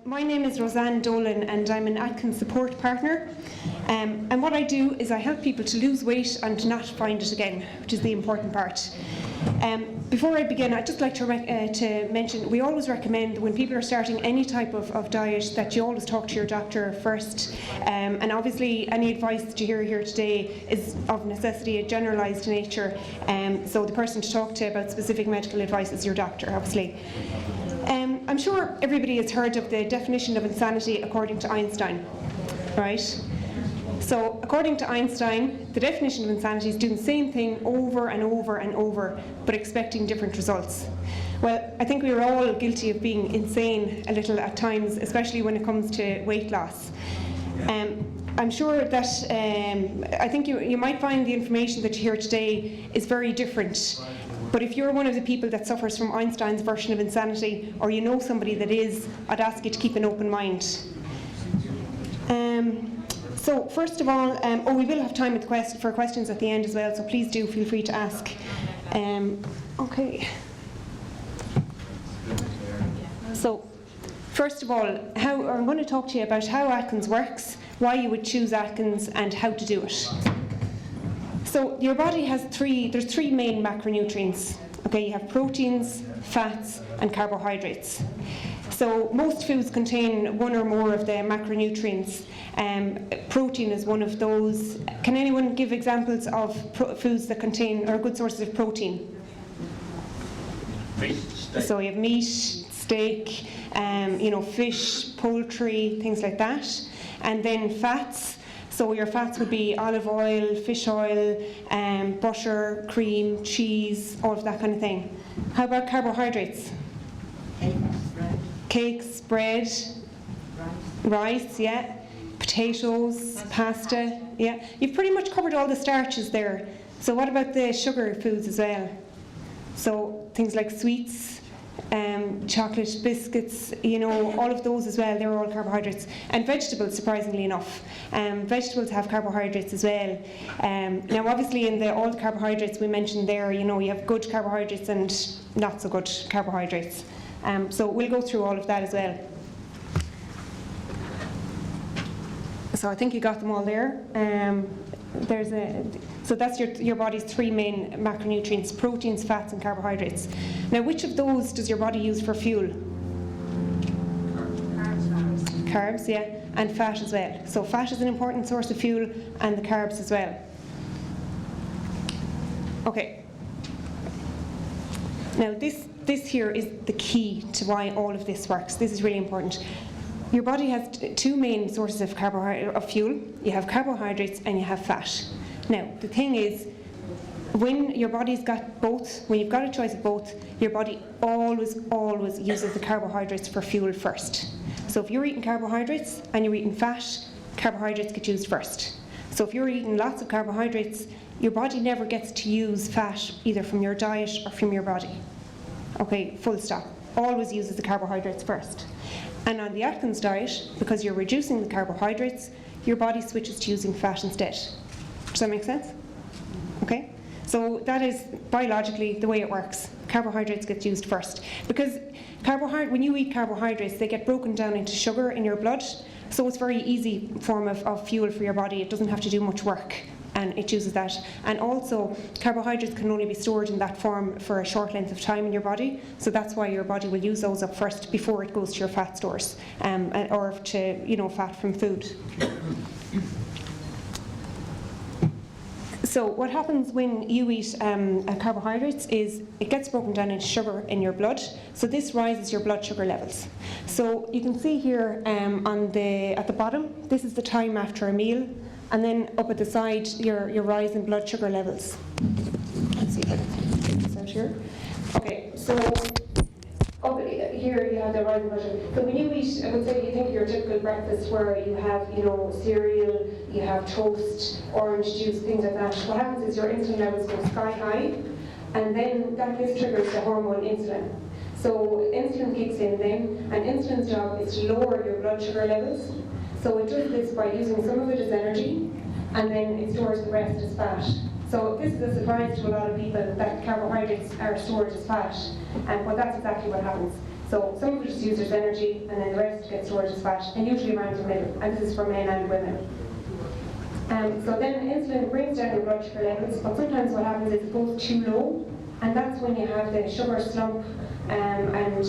My name is Roseanne Dolan and I'm an Atkins Support partner. And what I do is I help people to lose weight and to not find it again, which is the important part. Before I begin, I'd just like to mention we always recommend when people are starting any type of diet that you always talk to your doctor first. And obviously any advice that you hear here today is of necessity a generalised nature. So the person to talk to about specific medical advice is your doctor, obviously. I'm sure everybody has heard of the definition of insanity according to Einstein, right? So according to Einstein, the definition of insanity is doing the same thing over and over and over, but expecting different results. Well, I think we are all guilty of being insane a little at times, especially when it comes to weight loss. I'm sure that I think you might find the information that you hear today is very different. But if you're one of the people that suffers from Einstein's version of insanity, or you know somebody that is, I'd ask you to keep an open mind. So first of all, we will have time for questions at the end as well, so please do feel free to ask. Okay. So first of all, I'm going to talk to you about how Atkins works, why you would choose Atkins, and how to do it. So your body has there's three main macronutrients. Okay, you have proteins, fats, and carbohydrates. So most foods contain one or more of the macronutrients. Protein is one of those. Can anyone give examples of foods that contain or good sources of protein? Meat, steak. So you have meat, steak, fish, poultry, things like that. And then fats. So your fats would be olive oil, fish oil, butter, cream, cheese, all of that kind of thing. How about carbohydrates? Cakes, bread, rice, yeah, potatoes, pasta, yeah. You've pretty much covered all the starches there. So what about the sugar foods as well? So things like sweets, chocolate, biscuits, all of those as well, they're all carbohydrates. And vegetables, surprisingly enough. Vegetables have carbohydrates as well. Now obviously in all the carbohydrates we mentioned there, you have good carbohydrates and not so good carbohydrates. So we'll go through all of that as well. So I think you got them all there. So that's your body's three main macronutrients: proteins, fats, and carbohydrates. Now, which of those does your body use for fuel? Carbs, yeah, and fat as well. So fat is an important source of fuel, and the carbs as well. Okay. Now, this here is the key to why all of this works. This is really important. Your body has two main sources of fuel. You have carbohydrates and you have fat. Now, the thing is, when your body's got both, when you've got a choice of both, your body always uses the carbohydrates for fuel first. So if you're eating carbohydrates and you're eating fat, carbohydrates get used first. So if you're eating lots of carbohydrates, your body never gets to use fat either from your diet or from your body. Okay, full stop. Always uses the carbohydrates first. And on the Atkins diet, because you're reducing the carbohydrates, your body switches to using fat instead. Does that make sense? Okay? So that is biologically the way it works. Carbohydrates get used first. Because when you eat carbohydrates, they get broken down into sugar in your blood. So it's a very easy form of fuel for your body. It doesn't have to do much work, and it uses that. And also, carbohydrates can only be stored in that form for a short length of time in your body. So that's why your body will use those up first before it goes to your fat stores, or to fat from food. So what happens when you eat carbohydrates is it gets broken down into sugar in your blood. So this rises your blood sugar levels. So you can see here at the bottom, this is the time after a meal, and then up at the side, your rise in blood sugar levels. Let's see if I can take this out here. Okay, so up here you have the rise in blood sugar. So when you eat, I would say you think of your typical breakfast where you have, cereal, you have toast, orange juice, things like that. What happens is your insulin levels go sky high, and then that triggers the hormone insulin. So insulin kicks in then, and insulin's job is to lower your blood sugar levels. So it does this by using some of it as energy, and then it stores the rest as fat. So this is a surprise to a lot of people that carbohydrates are stored as fat, but that's exactly what happens. So some of it is used as energy, and then the rest gets stored as fat, and usually around the middle, and this is for men and women. So then insulin brings down your blood sugar levels, but sometimes what happens is it goes too low, and that's when you have the sugar slump, and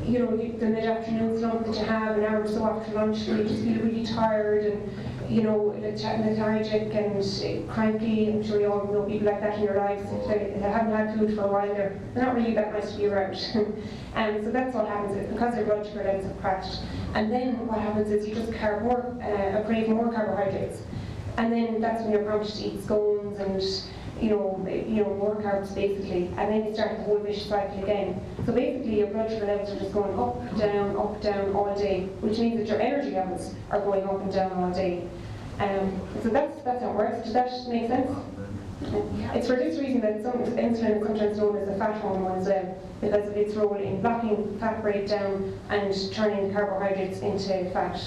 the mid-afternoon slump that you have an hour or so after lunch, where you just feel really tired and lethargic and cranky. I'm sure you all know people like that in your lives. If they haven't had food for a while, they're not really that nice to be around. So that's what happens, is because your blood sugar levels have crashed. And then what happens is you just crave more carbohydrates. And then that's when you're prompted to eat scones and more carbs basically, and then you start the whole vicious cycle again. So basically your blood sugar levels are just going up, down all day, which means that your energy levels are going up and down all day. So that's how it works. Does that make sense? It's for this reason that insulin is sometimes known as the fat hormone as well, because of its role in blocking fat breakdown and turning carbohydrates into fat.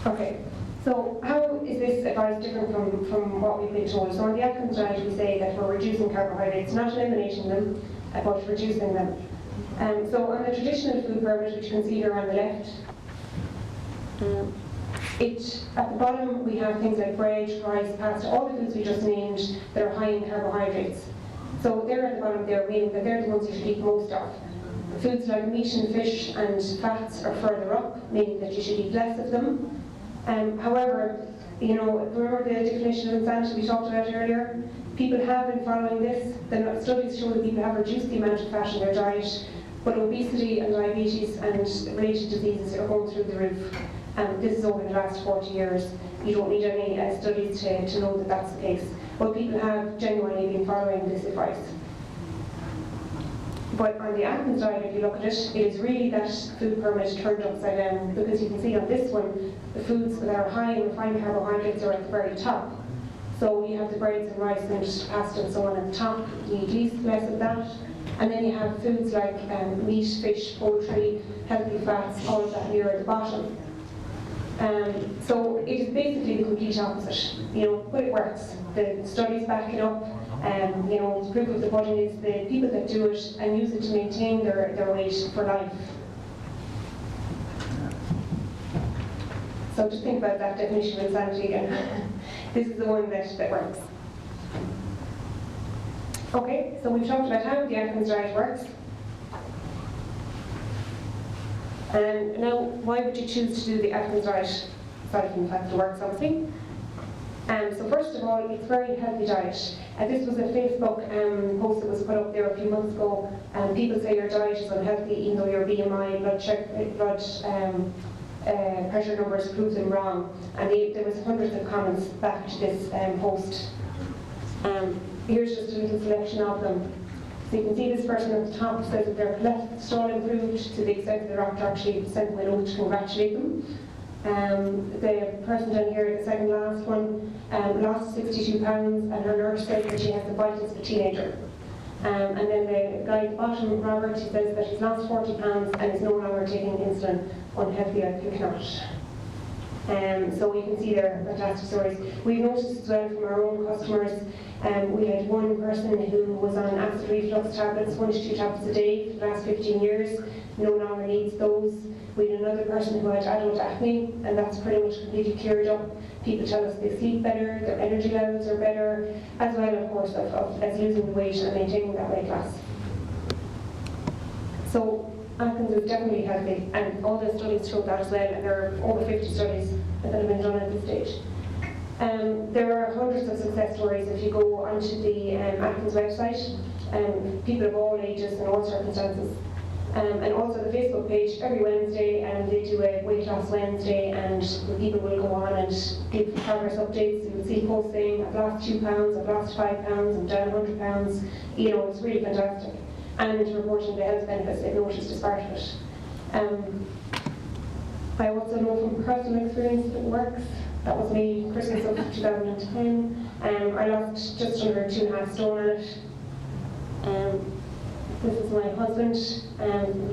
Okay. So how is this advice different from what we've been told? So on the Atkins diet we say that we're reducing carbohydrates, not eliminating them, but reducing them. So on the traditional food pyramid, which you can see here on the left, at the bottom we have things like bread, rice, pasta, all the foods we just named that are high in carbohydrates. So they're at the bottom there, meaning that they're the ones you should eat most of. Foods like meat and fish and fats are further up, meaning that you should eat less of them. However, remember the definition of insanity we talked about earlier? People have been following this. The studies show that people have reduced the amount of fat in their diet, but obesity and diabetes and related diseases are going through the roof. This is over the last 40 years. You don't need any studies to know that that's the case. But people have genuinely been following this advice. But on the Atkins diet, if you look at it, it is really that food pyramid turned upside down, because you can see on this one, the foods that are high in refined carbohydrates are at the very top. So you have the breads and rice and pasta and so on at the top, you eat less of that. And then you have foods like meat, fish, poultry, healthy fats, all of that near at the bottom. So it is basically the complete opposite, but it works. The studies back it up. The proof of the pudding is the people that do it and use it to maintain their weight for life. So just think about that definition of insanity again. This is the one that works. Okay, so we've talked about how the Atkins diet works. And now, why would you choose to do the Atkins diet, aside from the fact that it works, obviously? So first of all, it's a very healthy diet. This was a Facebook post that was put up there a few months ago. People say your diet is unhealthy, even though your BMI, blood pressure numbers prove them wrong. And there was hundreds of comments back to this post. Here's just a little selection of them. So you can see this person at the top says that their cholesterol improved to the extent that the doctor actually sent them a note to congratulate them. The person down here, the second last one, lost 62 pounds, and her nurse said that she has the vitals of a teenager. And then the guy at the bottom, Robert, he says that he's lost 40 pounds and is no longer taking insulin. Unhealthy, I think not. So you can see their fantastic stories. We've noticed as well from our own customers, we had one person who was on acid reflux tablets, 1 to 2 tablets a day for the last 15 years, no longer needs those. We had another person who had adult acne, and that's pretty much completely cleared up. People tell us they sleep better, their energy levels are better, as well, of course, as losing the weight and maintaining that weight loss. So Atkins is definitely healthy, and all the studies show that as well, and there are over 50 studies that have been done at this stage. There are hundreds of success stories if you go onto the Atkins website, people of all ages and all circumstances. And also the Facebook page every Wednesday, and they do a weight loss Wednesday, and people will go on and give progress updates. You will see posts saying, I've lost 2 pounds, I've lost 5 pounds, I'm down 100 pounds. It's really fantastic. And reporting the health benefits they've noticed as part of it. I also know from personal experience that it works. That was me, Christmas of 2010. I lost just under 2.5 stone on it. This is my husband,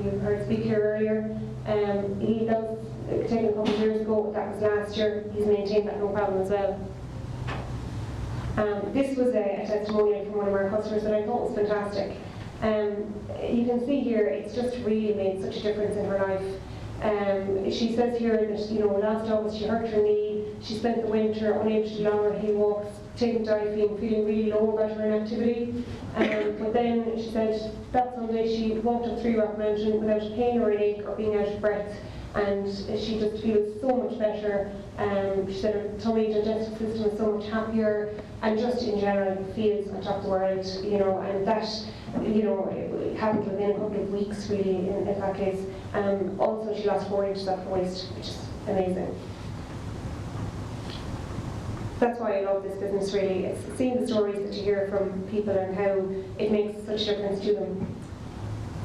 you heard speak here earlier. That was taken a couple of years ago, that was last year. He's maintained that no problem as well. This was a testimonial from one of our customers that I thought was fantastic. You can see here, it's just really made such a difference in her life. She says here that, you know, last August she hurt her knee, she spent the winter unable to do longer hill walks, taking diaphragm, feeling really low about her inactivity. But then she said that Sunday she walked up 3 Rock Mountain without a pain or an ache or being out of breath, and she just feels so much better. She said her tummy digestive system is so much happier, and just in general feels on top of the world, you know, and that, you know, it happened within a couple of weeks really in that case. Also she lost 4 inches off her waist, which is amazing. That's why I love this business really. It's seeing the stories that you hear from people and how it makes such a difference to them.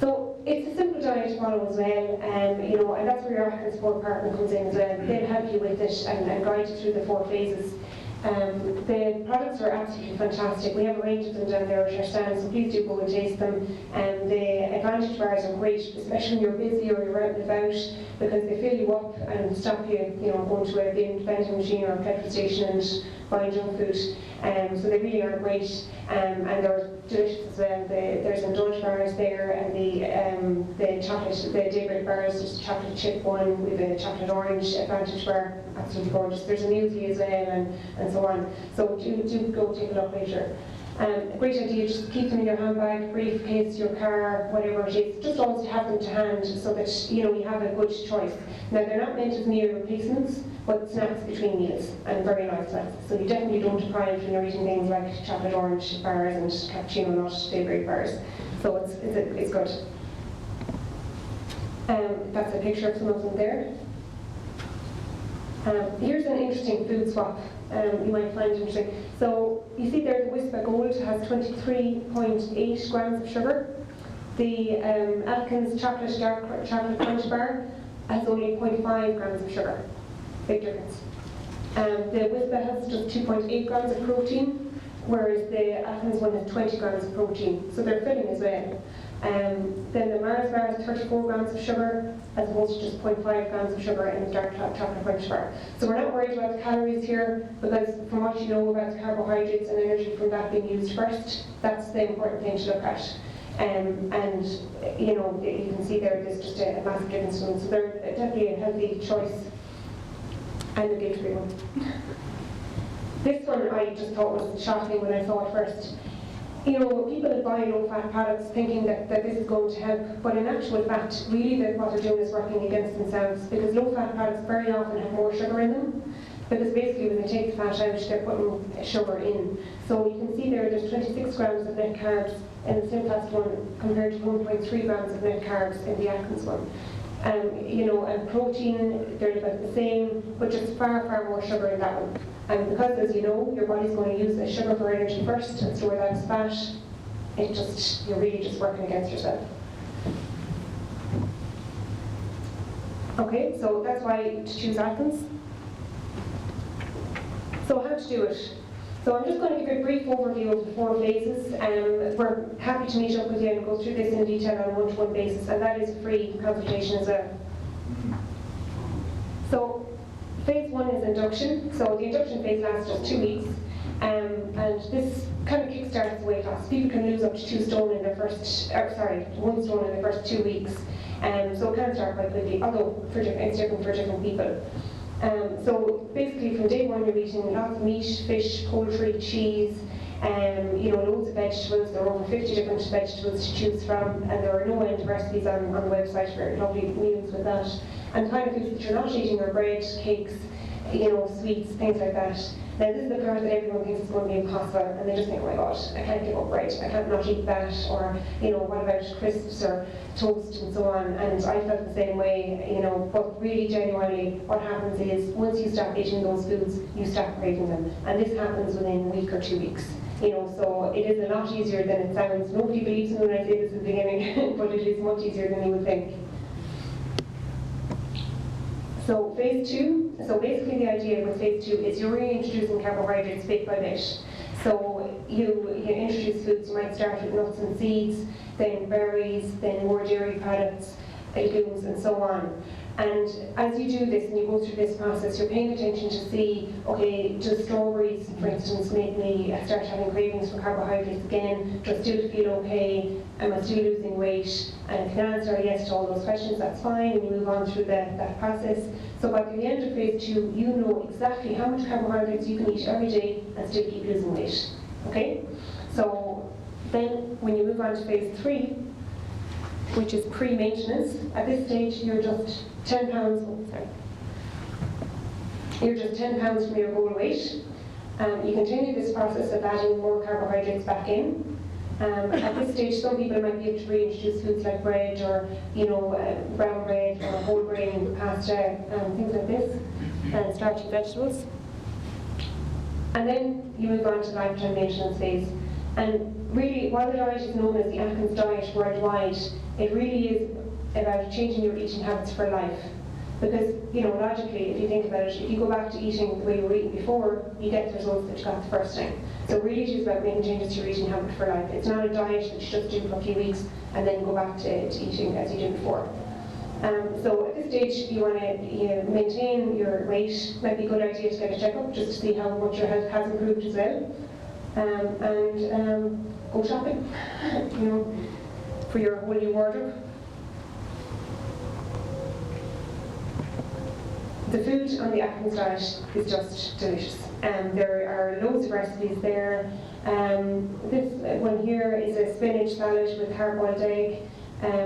So it's a simple diet to follow as well, you know, and that's where your Atkins Support partner comes in as well. They'll help you with it and guide you through the 4 phases. The products are absolutely fantastic. We have a range of them down there at our stand, so please do go and taste them. The Advantage bars are great, especially when you're busy or you're out and about, because they fill you up and stop you, you know, going to a vending machine or a petrol station and buying junk food. So they really are great, and they're delicious as well. There's Indulge bars there, and the chocolate, the daybreak bars. There's a chocolate chip one with a chocolate orange Advantage bar, absolutely gorgeous. There's a muesli as well, and so on. So do go take a look later. A great idea, just keep them in your handbag, briefcase, your car, whatever it is. Just always have them to hand so that, you know, you have a good choice. Now they're not meant as meal replacements, but snacks between meals, and very nice snacks. So you definitely don't deprive when you're eating things like chocolate orange bars and cappuccino nut daybreak bars. So it's good. That's a picture of some of them there. Here's an interesting food swap. You might find it interesting. So you see there the Whisper Gold has 23.8 grams of sugar. The Atkins Dark Chocolate Crunch Bar has only 0.5 grams of sugar. Big difference. The Whisper has just 2.8 grams of protein, whereas the Atkins one has 20 grams of protein. So they're filling as well. Then the Mars bar has 34 grams of sugar, as opposed to just 0.5 grams of sugar in the Dark Chocolate Crunch bar. So we're not worried about the calories here, because from what you know about the carbohydrates and energy from that being used first, that's the important thing to look at. And you know, you can see there's just a massive difference to them. So they're definitely a healthy choice, and a guilt-free one. This one I just thought was shocking when I saw it first. You know, people that buy low-fat products thinking that this is going to help, but in actual fact, really what they're doing is working against themselves, because low-fat products very often have more sugar in them, because basically when they take the fat out, they're putting sugar in. So you can see there's 26 grams of net carbs in the SlimFast one, compared to 1.3 grams of net carbs in the Atkins one. You know, and protein, they're about the same, but just far, far more sugar in that one. And because, as you know, your body's going to use the sugar for energy first and store that as fat, you're really just working against yourself. Okay, so that's why to choose Atkins. So how to do it? So I'm just going to give you a brief overview of the 4 phases. We're happy to meet up with you and go through this in detail on a one-to-one basis, and that is a free consultation as well. So phase 1 is induction. So the induction phase lasts just 2 weeks, and this kind of kickstarts the weight loss. People can lose up to 1 stone in the first 2 weeks. So it can start quite quickly, although it's different for different people. So basically from day 1 you're eating lots of meat, fish, poultry, cheese, you know, loads of vegetables. There are over 50 different vegetables to choose from, and there are no end of recipes on the website for lovely meals with that. And the kind of foods that you're not eating are bread, cakes, you know, sweets, things like that. Now this is the part that everyone thinks is going to be impossible, and they just think, oh my god, I can't give up bread, I can't not eat that, or, you know, what about crisps or toast and so on. And I felt the same way, you know, but really genuinely what happens is once you stop eating those foods, you stop craving them. And this happens within a week or 2 weeks. You know, so it is a lot easier than it sounds. Nobody believes me when I say this at the beginning, but it is much easier than you would think. So phase 2, so basically the idea with phase 2 is you're reintroducing carbohydrates bit by bit. So you introduce foods. You might start with nuts and seeds, then berries, then more dairy products, legumes, and so on. And as you do this and you go through this process, you're paying attention to see, okay, does strawberries, for instance, make me start having cravings for carbohydrates again? Do I still feel okay? Am I still losing weight? And if you can answer yes to all those questions, that's fine, and you move on through that process. So by the end of phase 2, you know exactly how much carbohydrates you can eat every day and still keep losing weight. Okay? So then when you move on to phase 3, which is pre-maintenance, at this stage you're just 10 pounds, you're just 10 pounds from your goal weight. You continue this process of adding more carbohydrates back in. At this stage, some people might be able to reintroduce foods like bread or, brown bread or whole grain pasta, things like this, and starchy vegetables. And then you move on to lifetime maintenance phase. And really, while the diet is known as the Atkins diet worldwide, it really is about changing your eating habits for life. Because, logically, if you think about it, if you go back to eating the way you were eating before, you get the results that you got the first time. So really it is about making changes to your eating habit for life. It's not a diet that you just do for a few weeks and then go back to eating as you did before. So at this stage, you want to maintain your weight. Might be a good idea to get a checkup just to see how much your health has improved as well. And go shopping, for your whole new wardrobe. The food on the Atkins diet is just delicious. There are loads of recipes there. This one here is a spinach salad with hard-boiled egg,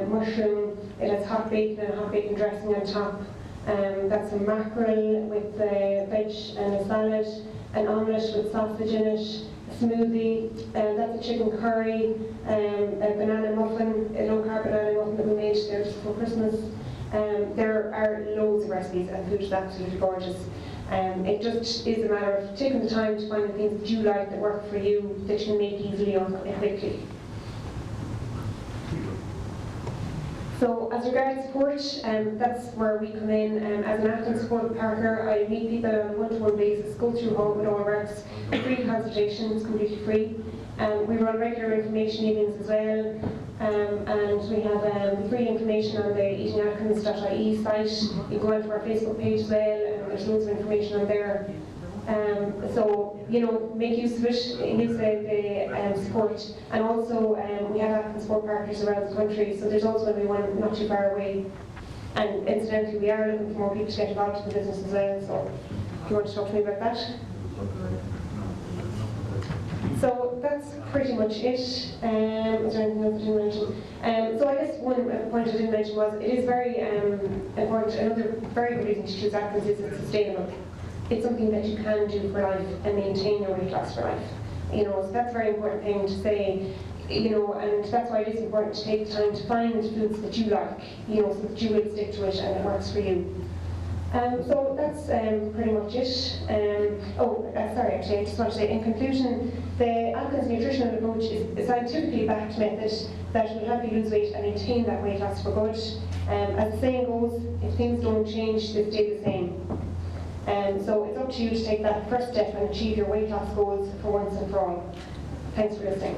mushroom. It has hot bacon and hot bacon dressing on top. That's a mackerel with veg and a salad, an omelette with sausage in it, a smoothie, that's a chicken curry, a banana muffin, a low-carb banana muffin that we made there just for Christmas. There are loads of recipes and food is absolutely gorgeous. It just is a matter of taking the time to find the things that you like that work for you, that you can make easily or quickly. So as regards support, that's where we come in. As an Atkins Support partner, I meet people on a one-to-one basis, go through how it all works, free consultations, completely free. We run regular information evenings as well. And we have free information on the eatingAtkins.ie site. You can go onto our Facebook page as well, and there's loads of information on there. So, make use of it, use the support. And also, we have Atkins Support partners around the country, so there's also going to be one not too far away. And incidentally, we are looking for more people to get involved in the business as well, so if you want to talk to me about that. So that's pretty much it. Is there anything else I didn't mention? So I guess one point I didn't mention was it is very important. Another very good reason to choose Atkins is it's sustainable. It's something that you can do for life and maintain your weight loss for life. So that's a very important thing to say. And that's why it is important to take the time to find foods that you like, so that you will stick to it and it works for you. So that's pretty much it. Sorry, actually, I just want to say, in conclusion, the Atkins nutritional approach is a scientifically backed method that will help you lose weight and maintain that weight loss for good. As the saying goes, if things don't change, they stay the same. So it's up to you to take that first step and achieve your weight loss goals for once and for all. Thanks for listening.